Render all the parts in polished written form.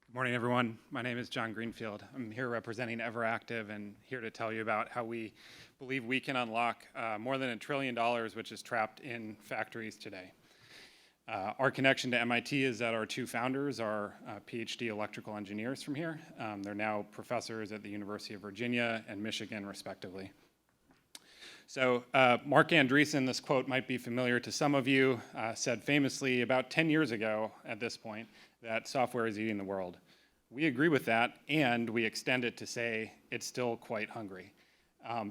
Good morning, everyone. My name is John Greenfield. I'm here representing Everactive and here to tell you about how we believe we can unlock more than $1 trillion, which is trapped in factories today. Our connection to MIT is that our two founders are PhD electrical engineers from here. They're now professors at the University of Virginia and Michigan, respectively. So Mark Andreessen, this quote might be familiar to some of you, said famously about 10 years ago at this point that software is eating the world. We agree with that, and we extend it to say it's still quite hungry.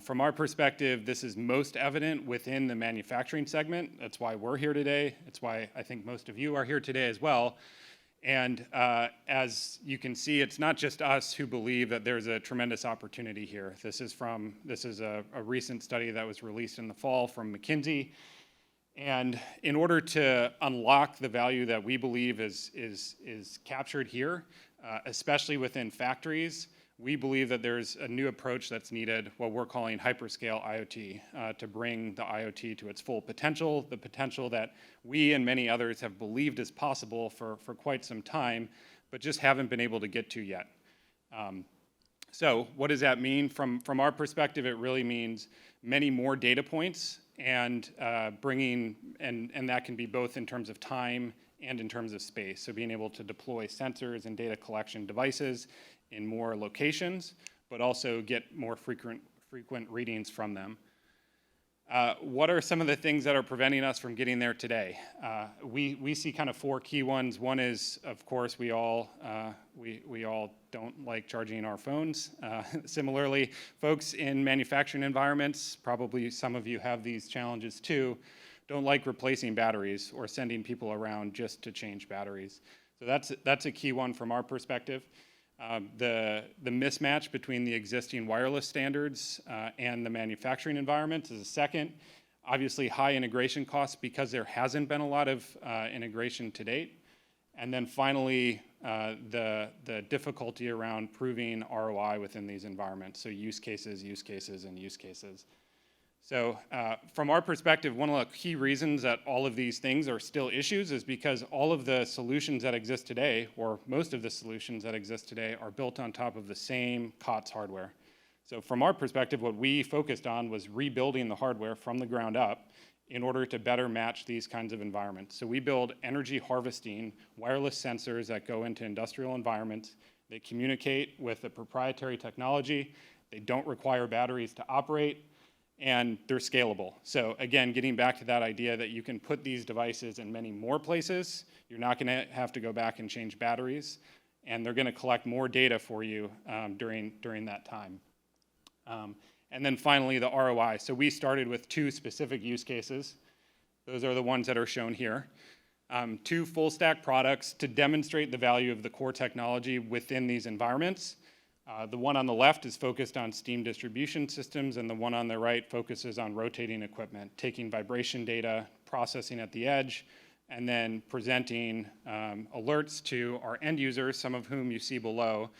From our perspective, this is most evident within the manufacturing segment. That's why we're here today. It's why I think most of you are here today as well. And as you can see, it's not just us who believe that there's a tremendous opportunity here. This is a recent study that was released in the fall from McKinsey. And in order to unlock the value that we believe is captured here, especially within factories, we believe that there's a new approach that's needed, what we're calling hyperscale IoT, to bring the IoT to its full potential, the potential that we and many others have believed is possible for quite some time, but just haven't been able to get to yet. So what does that mean? From our perspective, it really means many more data points and and that can be both in terms of time and in terms of space. So being able to deploy sensors and data collection devices in more locations, but also get more frequent readings from them. What are some of the things that are preventing us from getting there today? We see kind of four key ones. One is, of course, we all don't like charging our phones. Similarly, folks in manufacturing environments, probably some of you have these challenges too, don't like replacing batteries or sending people around just to change batteries. So that's a key one from our perspective. The mismatch between the existing wireless standards and the manufacturing environment is a second. Obviously, high integration costs because there hasn't been a lot of integration to date. And then finally, the difficulty around proving ROI within these environments. So use cases, and use cases. So from our perspective, one of the key reasons that all of these things are still issues is because all of the solutions that exist today, or most of the solutions that exist today, are built on top of the same COTS hardware. So from our perspective, what we focused on was rebuilding the hardware from the ground up in order to better match these kinds of environments. So we build energy harvesting wireless sensors that go into industrial environments. They communicate with a proprietary technology. They don't require batteries to operate. And they're scalable. So again, getting back to that idea that you can put these devices in many more places, you're not going to have to go back and change batteries, and they're going to collect more data for you during that time. And then finally, the ROI. So we started with two specific use cases. Those are the ones that are shown here. Two full stack products to demonstrate the value of the core technology within these environments. The one on the left is focused on steam distribution systems, and the one on the right focuses on rotating equipment, taking vibration data, processing at the edge, and then presenting alerts to our end users, some of whom you see below,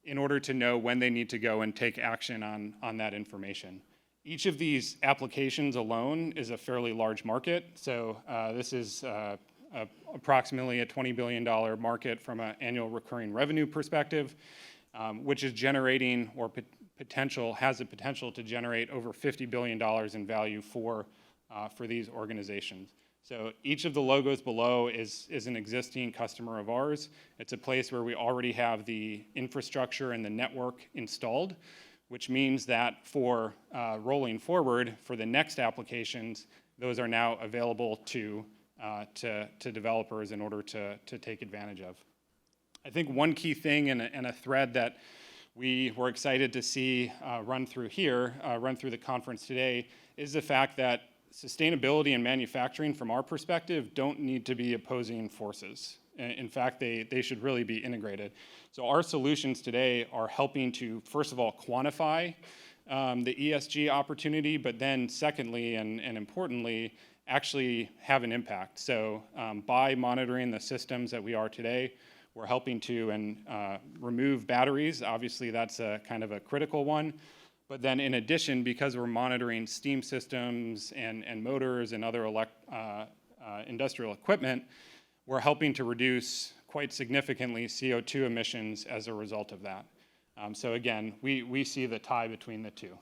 in order to know when they need to go and take action on that information. Each of these applications alone is a fairly large market, so this is approximately a $20 billion market from an annual recurring revenue perspective. Which is generating or has the potential to generate over $50 billion in value for these organizations. So each of the logos below is an existing customer of ours. It's a place where we already have the infrastructure and the network installed, which means that for rolling forward for the next applications, those are now available to developers in order to take advantage of. I think one key thing and a thread that we were excited to see run through the conference today, is the fact that sustainability and manufacturing, from our perspective, don't need to be opposing forces. In fact, they should really be integrated. So our solutions today are helping to, first of all, quantify the ESG opportunity, but then secondly, and importantly, actually have an impact. So by monitoring the systems that we are today, we're helping to remove batteries. Obviously, that's a kind of a critical one. But then in addition, because we're monitoring steam systems and motors and other industrial equipment, we're helping to reduce quite significantly CO2 emissions as a result of that. So again, we see the tie between the two.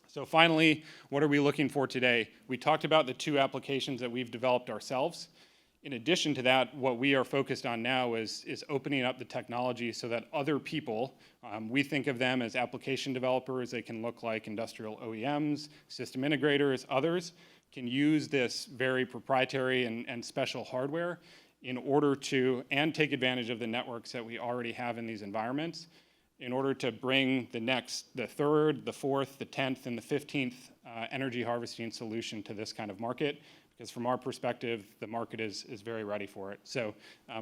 So finally, what are we looking for today? We talked about the 2 applications that we've developed ourselves. In addition to that, what we are focused on now is opening up the technology so that other people, we think of them as application developers, they can look like industrial OEMs, system integrators, others, can use this very proprietary and special hardware in order to, and take advantage of the networks that we already have in these environments, in order to bring the third, the fourth, the 10th, and the 15th energy harvesting solution to this kind of market. Because from our perspective, the market is very ready for it. So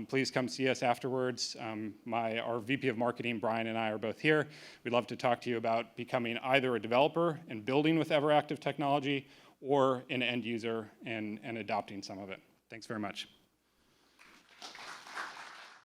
please come see us afterwards. Our VP of Marketing, Brian, and I are both here. We'd love to talk to you about becoming either a developer and building with Everactive technology, or an end user and adopting some of it. Thanks very much.